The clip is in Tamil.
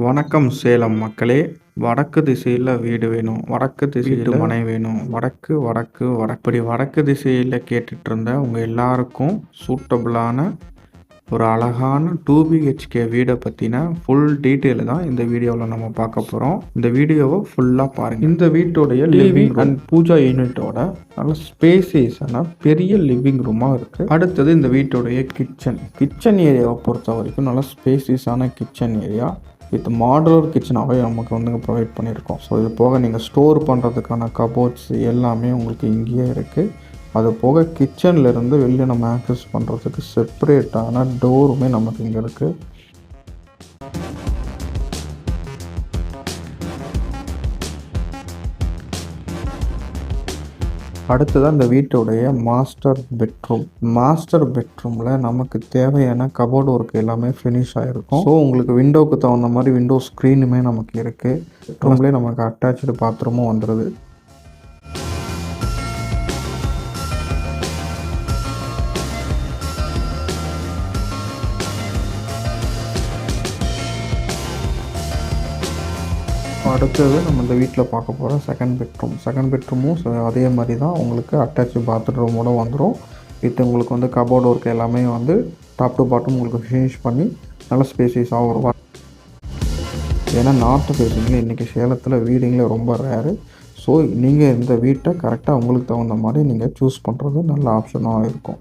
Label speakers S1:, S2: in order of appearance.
S1: வணக்கம் சேலம் மக்களே. வடக்கு திசையில் வீடு வேணும், வடக்கு திசையில் மனை வேணும், வடக்கு வடக்கு வடப்படி வடக்கு திசையில் கேட்டுட்டு இருந்த உங்கள் எல்லாருக்கும் சூட்டபுளான ஒரு அழகான 2BHK வீடை பற்றின ஃபுல் டீட்டெயில் தான் இந்த வீடியோவில் நம்ம பார்க்க போகிறோம். இந்த வீடியோவை ஃபுல்லாக பாருங்கள். இந்த வீட்டோடைய லிவிங் அண்ட் பூஜா யூனிட்டோட நல்ல ஸ்பேசியஸான பெரிய லிவிங் ரூமாக இருக்குது. அடுத்தது இந்த வீட்டோடைய கிச்சன் ஏரியாவை பொறுத்த வரைக்கும் நல்ல ஸ்பேசியஸான கிச்சன் ஏரியா வித் மாடுலர் கிச்சனாகவே நமக்கு வந்து ப்ரொவைட் பண்ணியிருக்கோம். ஸோ இது போக நீங்கள் ஸ்டோர் பண்ணுறதுக்கான கபோர்ட்ஸ் எல்லாமே உங்களுக்கு இங்கேயே இருக்குது. அது போக கிச்சன்லேருந்து வெளியே நம்ம ஆக்சஸ் பண்ணுறதுக்கு செப்பரேட்டான டோருமே நமக்கு இங்கே இருக்குது. அடுத்ததான் இந்த வீட்டோடைய மாஸ்டர் பெட்ரூமில் நமக்கு தேவையான கபோர்டு ஒர்க் எல்லாமே ஃபினிஷ் ஆகிருக்கும். ஸோ உங்களுக்கு விண்டோவுக்கு தகுந்த மாதிரி விண்டோ ஸ்க்ரீனுமே நமக்கு இருக்குது. பெட்ரூம்லேயே நமக்கு அட்டாச்சு பாத்ரூமும் வந்துடுது. அடுத்தது நம்ம இந்த வீட்டில் பார்க்க போகிற செகண்ட் பெட்ரூமும் அதே மாதிரி தான் உங்களுக்கு அட்டாச்சு பாத்ரூமோடு வந்துடும். வித் உங்களுக்கு வந்து கபோர்டு ஒர்க் எல்லாமே வந்து டாப் டு பாட்டம் உங்களுக்கு ஃபினிஷ் பண்ணி நல்ல ஸ்பேசியஸாக வரும். ஏன்னா நார்த்து ஃபேஸிங்கில் இன்றைக்கி சேலத்தில் வீடுங்களே ரொம்ப ரேரு. ஸோ நீங்கள் இந்த வீட்டை கரெக்டாக உங்களுக்கு தகுந்த மாதிரி நீங்கள் சூஸ் பண்ணுறது நல்ல ஆப்ஷனாக இருக்கும்.